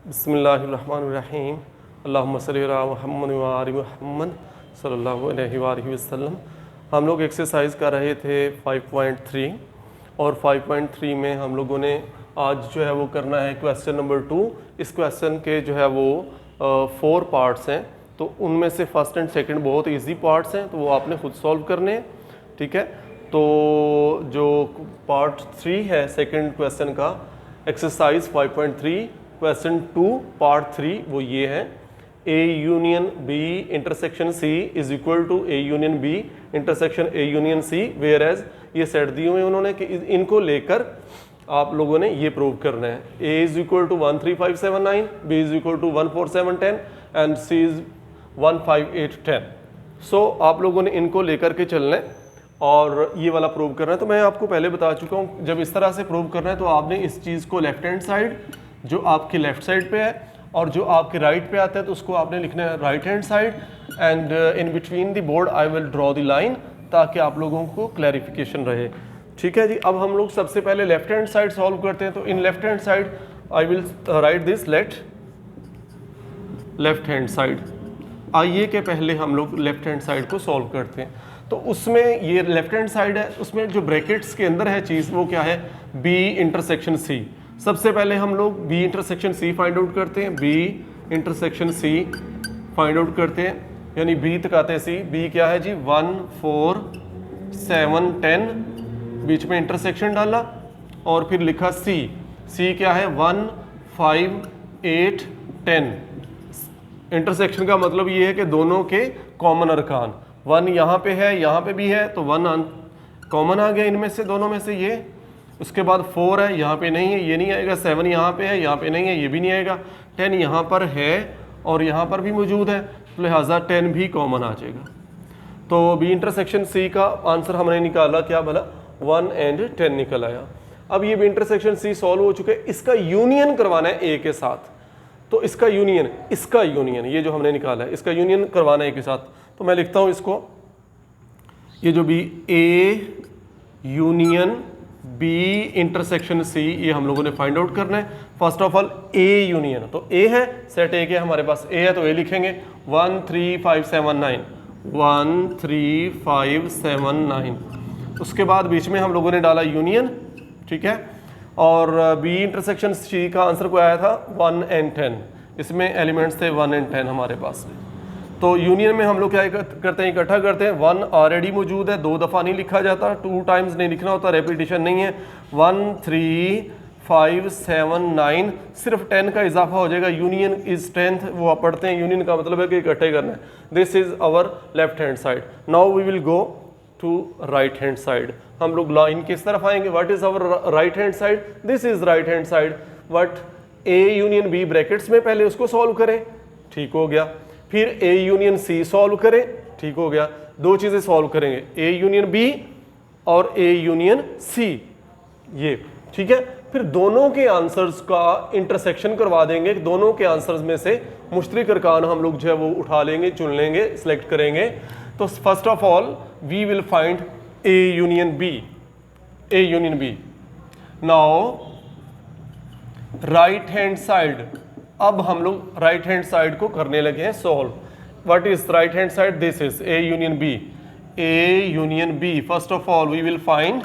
बिस्मिल्लाहिर्रहमानिर्रहीम अल्लाहुम्मा सल्लि अला मुहम्मद व आलि मुहम्मद सल्लल्लाहु अलैहि वसल्लम। हम लोग एक्सरसाइज कर रहे थे 5.3 और 5.3 में हम लोगों ने आज जो है वो करना है क्वेश्चन नंबर 2। इस क्वेश्चन के जो है वो 4 पार्ट्स हैं, तो उनमें से फर्स्ट एंड सेकंड बहुत इजी पार्ट्स हैं, तो वो आपने खुद सॉल्व करने हैं। ठीक है, तो जो पार्ट 3 है सेकंड क्वेश्चन का एक्सरसाइज 5.3 क्वेश्चन 2 पार्ट 3 वो ये है, A union B intersection C is equal to A union B intersection A union C, where as ये सेट दिए हुए उन्होंने कि इनको लेकर आप लोगों ने ये प्रूव करना है। A is equal to 13579, B is equal to 14710 and C is 15810। So आप लोगों ने इनको लेकर के चलना है और ये वाला प्रूव करना है। तो मैं आपको पहले बता चुका हूँ, जब इस तरह से प्रूव करना है तो आपने इस चीज़ को लेफ्ट हैंड साइड जो आपकी लेफ्ट साइड पे है और जो आपके राइट पे आता है तो उसको आपने लिखना है right hand side, and in between the board I will draw the line ताकि आप लोगों को क्लैरिफिकेशन रहे। ठीक है जी, अब हम लोग सबसे पहले लेफ्ट हैंड साइड सॉल्व करते हैं। तो in left hand side I will right this left hand side. आइए के पहले हम लोग लेफ्ट हैंड साइड को सॉल्व करते हैं। तो उसमें ये लेफ्ट हैंड साइड है, उसमें जो ब्रैकेट्स के अंदर है चीज़ वो क्या है, B इंटरसेक्शन C। सबसे पहले हम लोग B intersection C find out करते हैं। B intersection C find out करते हैं, यानी B तक आते हैं C। B क्या है जी, 1 4 7 10, बीच में इंटरसेक्शन डाला और फिर लिखा C। C क्या है, 1 5 8 10। इंटरसेक्शन का मतलब ये है कि दोनों के कॉमन अरकान, 1 यहाँ पे है यहाँ पे भी है तो 1 कॉमन आ गया इनमें से दोनों में से ये। उसके बाद 4 है, यहाँ पे नहीं है, ये नहीं आएगा। 7 यहाँ पे है, यहाँ पे नहीं है, ये भी नहीं आएगा। 10 यहाँ पर है और यहाँ पर भी मौजूद है, तो लिहाजा 10 भी कॉमन आ जाएगा। तो B इंटरसेक्शन C का आंसर हमने निकाला क्या भला, 1 और 10 निकल आया। अब ये B इंटरसेक्शन C सॉल्व हो चुके, इसका यूनियन करवाना है A के साथ। तो इसका यूनियन ये जो हमने निकाला है इसका यूनियन करवाना है A के साथ। तो मैं लिखता हूँ इसको, ये जो भी A union B intersection C ये हम लोगों ने फाइंड आउट करना है। First of all A union, तो A है, सेट A के हमारे पास A है तो A लिखेंगे 1 3 5 7 9, 1 3 5 7 9। उसके बाद बीच में हम लोगों ने डाला यूनियन, ठीक है। और B इंटरसेक्शन C का आंसर को आया था 1 और 10, इसमें एलिमेंट्स थे 1 और 10 हमारे पास। तो यूनियन में हम लोग क्या करते हैं, इकट्ठा करते हैं। 1 ऑलरेडी मौजूद है, 2 दफ़ा नहीं लिखा जाता, 2 टाइम्स नहीं लिखना होता, रेपिटेशन नहीं है। 1 3 5 7 9, सिर्फ 10 का इजाफा हो जाएगा। यूनियन इज 10th, वो आप पढ़ते हैं, यूनियन का मतलब है कि इकट्ठे करना है। This is our left hand side. Now we will go to right hand side. हम लोग लाइन किस तरफ आएंगे, what is our right hand side, this is right hand side. What A union B brackets में पहले उसको solve करें, ठीक हो गया। फिर A यूनियन C सॉल्व करें, ठीक हो गया। 2 चीज़ें सॉल्व करेंगे, A यूनियन B और A यूनियन C, ये ठीक है। फिर दोनों के आंसर्स का इंटरसेक्शन करवा देंगे, दोनों के आंसर्स में से मुश्तरक अरकान हम लोग जो है वो उठा लेंगे, चुन लेंगे, सिलेक्ट करेंगे। तो first of all we will find A union B। Now right hand side, अब हम लोग राइट हैंड साइड को करने लगे हैं solve. What is right hand side, this is A union B। First of all we will find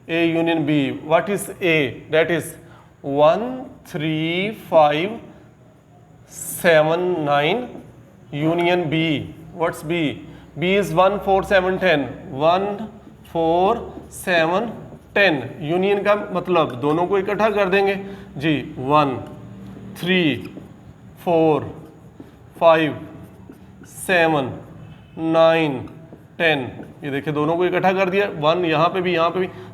A union B। What is A, that is 1 3 5 7 9 union B। What's B, B is 1 4 7 10, 1 4 7 10। Union का मतलब दोनों को इकट्ठा कर देंगे जी, 1 3 4 5 7 9 10। ये देखिए दोनों को इकट्ठा कर दिया, 1 यहाँ पे भी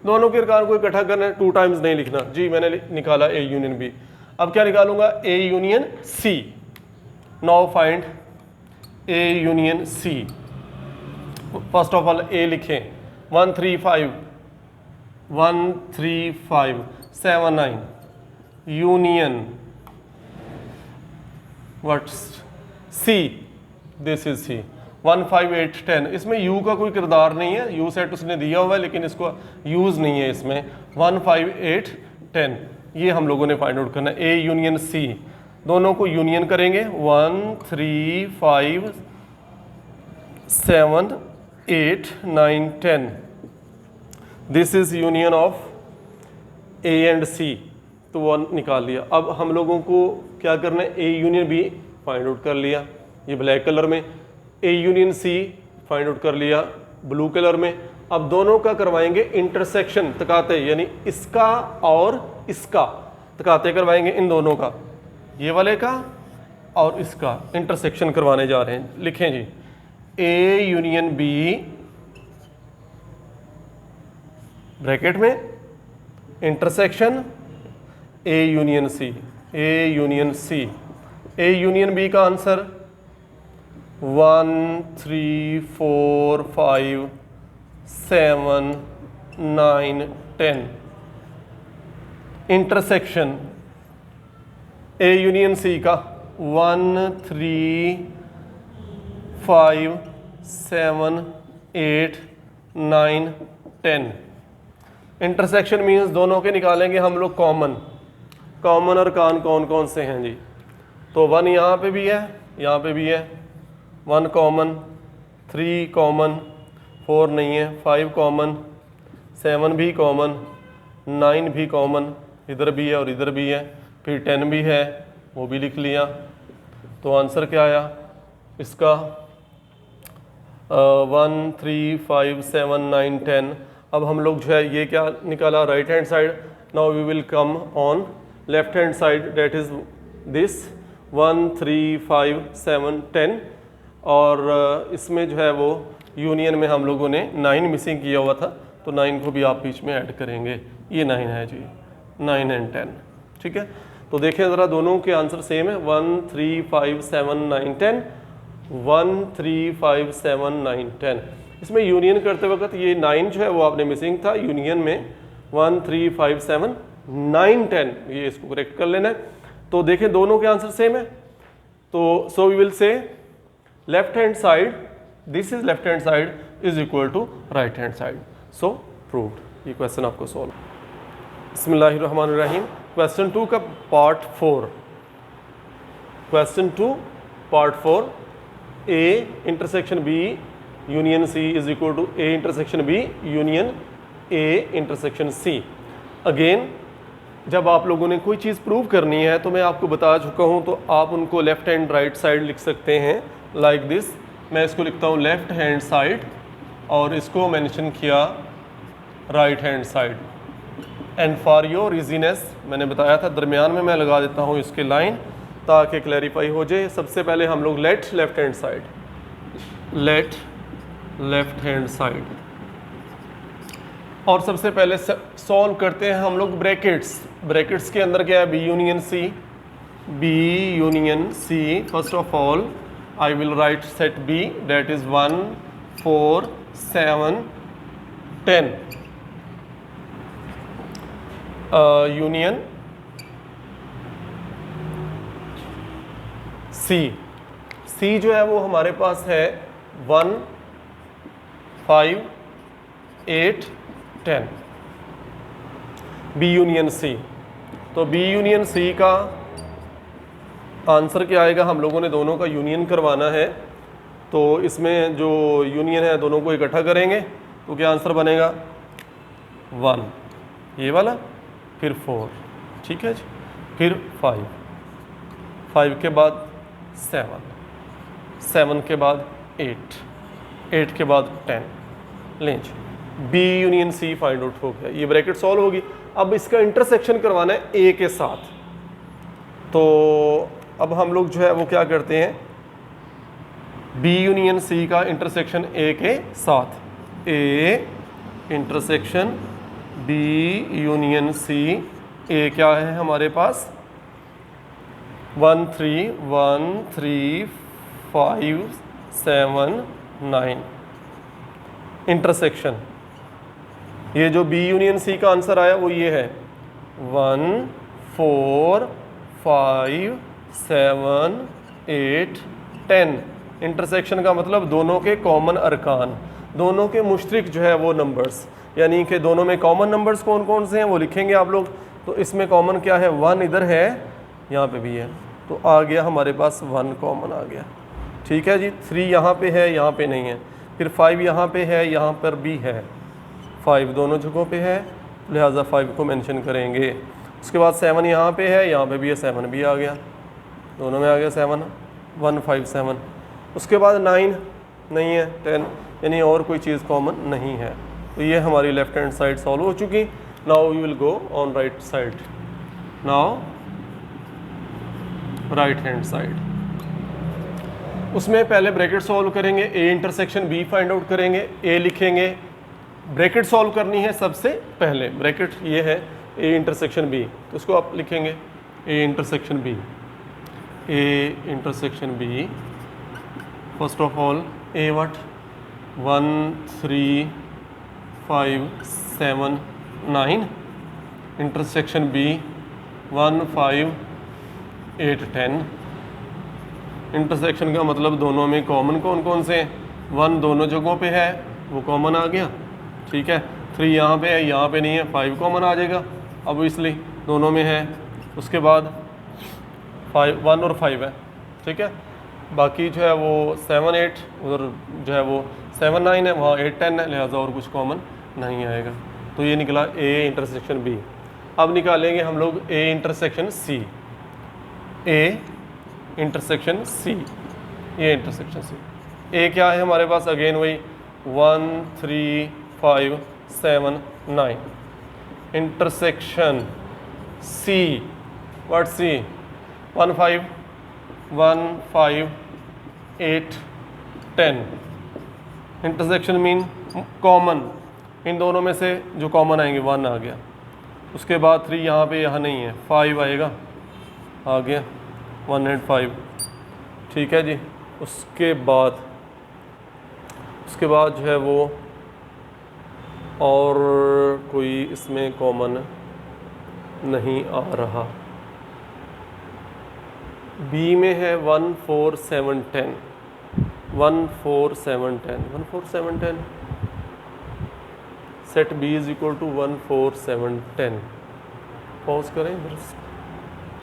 दोनों के अरकान को इकट्ठा करना है, 2 टाइम्स नहीं लिखना जी। मैंने निकाला A यूनियन B। अब क्या निकालूंगा, A union C। Now find A union C। First of all A लिखें, 1 3 5 7 9 union what's C, this is C। 1 5 8 10, इसमें U का कोई किरदार नहीं है, U सेट उसने दिया हुआ है लेकिन इसको यूज़ नहीं है इसमें। 1 5 8 10 ये हम लोगों ने फाइंड आउट करना है, A यूनियन C। दोनों को यूनियन करेंगे 1 3 5 7 8 9 10। This is union of A and C, तो वो निकाल लिया। अब हम लोगों को क्या करना है, A union B find out कर लिया ये ब्लैक कलर में, A union C find out कर लिया ब्लू कलर में। अब दोनों का करवाएंगे इंटरसेक्शन तकाते, यानी इसका और इसका तकाते करवाएंगे, इन दोनों का, ये वाले का और इसका इंटरसेक्शन करवाने जा रहे हैं। लिखें जी, ए यूनियन बी ब्रैकेट में intersection A union C, A union C. A union B का answer 1 3 4 5 7 9 10। Intersection A union C का 1 3 5 7 8 9 10। इंटरसेक्शन मीन्स दोनों के निकालेंगे हम लोग कॉमन। कॉमन अरकान कौन कौन से हैं जी, तो 1 यहाँ पे भी है, यहाँ पे भी है, 1 कॉमन, 3 कॉमन, 4 नहीं है, 5 कॉमन, 7 भी कॉमन, 9 भी कॉमन, इधर भी है और इधर भी है, फिर 10 भी है, वो भी लिख लिया। तो आंसर क्या आया इसका 1 3 5 7 9 10। अब हम लोग जो है ये क्या निकाला, right hand side. Now we will come on left hand side, that is this 1 3 5 7 10। और इसमें जो है वो यूनियन में हम लोगों ने 9 मिसिंग किया हुआ था, तो 9 को भी आप बीच में ऐड करेंगे। ये 9 है जी, 9 एंड 10, ठीक है। तो देखें ज़रा, दोनों के आंसर सेम है, 1 3 5 7 9 10, 1 3 5 7 9 10। इसमें यूनियन करते वक्त ये 9 जो है वो आपने मिसिंग था यूनियन में, 1 3 5 7 9 10, ये इसको करेक्ट कर लेना है। तो देखें दोनों के आंसर सेम है, तो so we will say left hand side, this is left hand side is equal to right hand side. So proved. ये क्वेश्चन आपको सॉल्व। बिस्मिल्लाहिर्रहमानिर्रहीम। क्वेश्चन 2 का part 4। Question 2 part 4, A intersection B union C is equal to A intersection B union A intersection C. Again जब आप लोगों ने कोई चीज़ prove करनी है तो मैं आपको बता चुका हूँ, तो आप उनको लेफ्ट हैंड राइट साइड लिख सकते हैं लाइक दिस। मैं इसको लिखता हूँ लेफ्ट हैंड साइड और इसको मेंशन किया right hand side. And for your easiness मैंने बताया था दरमियान में मैं लगा देता हूँ इसके लाइन ताकि क्लैरिफाई हो जाए। सबसे पहले हम लोग let left hand side, let left hand side, और सबसे पहले सॉल्व करते हैं हम लोग ब्रैकेट्स। ब्रैकेट्स के अंदर क्या है, B union C, B union C. First of all I will write set B, that is 1 4 7 10 union C. C जो है वो हमारे पास है 1 5 8 10, बी यूनियन सी। तो बी यूनियन सी का आंसर क्या आएगा, हम लोगों ने दोनों का यूनियन करवाना है, तो इसमें जो यूनियन है दोनों को इकट्ठा करेंगे तो क्या आंसर बनेगा 1 ये वाला, फिर 4, ठीक है जी, फिर 5, 5 के बाद 7, 7 के बाद 8, 8 के बाद 10। लें जी, B union C find out हो गया, ये ब्रैकेट सॉल्व होगी। अब इसका इंटरसेक्शन करवाना है ए के साथ, तो अब हम लोग जो है वो क्या करते हैं, बी यूनियन सी का इंटरसेक्शन ए के साथ, A intersection B union C. A क्या है हमारे पास 1 3 1 3 5 7 9। इंटरसेक्शन, ये जो बी यूनियन सी का आंसर आया वो ये है 1 4 5 7 8 10। इंटरसेक्शन का मतलब दोनों के कॉमन अरकान, दोनों के मुश्तरक जो है वो नंबर्स, यानी कि दोनों में कॉमन नंबर्स कौन कौन से हैं वो लिखेंगे आप लोग। तो इसमें कॉमन क्या है, 1 इधर है, यहाँ पे भी है, तो आ गया हमारे पास 1 कॉमन आ गया। ठीक है जी, 3 यहाँ पे है, यहाँ पे नहीं है। फिर 5 यहाँ पे है, यहाँ पर भी है। 5 दोनों जगहों पे है, लिहाजा 5 को मेंशन करेंगे। उसके बाद 7 यहाँ पे है, यहाँ पे भी है, 7 भी आ गया, दोनों में आ गया 7, 1 5 7। उसके बाद 9 नहीं है, 10, यानी और कोई चीज़ कॉमन नहीं है। तो ये हमारी लेफ्ट हैंड साइड सॉल्व हो चुकी। Now we will go on right side. Now right hand side, उसमें पहले ब्रैकेट सॉल्व करेंगे, A intersection B find out करेंगे। ए लिखेंगे, ब्रैकेट सॉल्व करनी है सबसे पहले, ब्रैकेट ये है ए इंटरसेक्शन बी, तो उसको आप लिखेंगे A intersection B. A intersection B, first of all A what 1 3 5 7 9, intersection B 1 5 8 10। Intersection का मतलब दोनों में कॉमन कौन कौन से हैं, 1 दोनों जगहों पे है, वो कॉमन आ गया। ठीक है, 3 यहाँ पे है, यहाँ पे नहीं है, 5 कॉमन आ जाएगा, अब इसलिए दोनों में है। उसके बाद 1 और 5 है। ठीक है, बाकी जो है वो 7 8, उधर जो है वो 7 9 है, वहाँ 8 10 है, लिहाजा और कुछ कॉमन नहीं आएगा। तो ये निकला ए इंटरसेक्शन बी। अब निकालेंगे हम लोग ए इंटरसेक्शन सी। ए इंटरसेक्शन सी, ये इंटरसेक्शन सी। ए क्या है हमारे पास, अगेन वही 1 3 5 7 9। Intersection C, what C 1 5 8 10। Intersection mean common, इन दोनों में से जो कॉमन आएंगे 1 आ गया। उसके बाद 3 यहाँ पे, यहाँ नहीं है, 5 आएगा, आ गया 1 and 5। ठीक है जी, उसके बाद जो है वो और कोई इसमें कॉमन नहीं आ रहा। बी में है 1 4 7 10, 1 4 7 10, 1 4 7 10। Set B is equal to 1 4 7 10। Pause करें,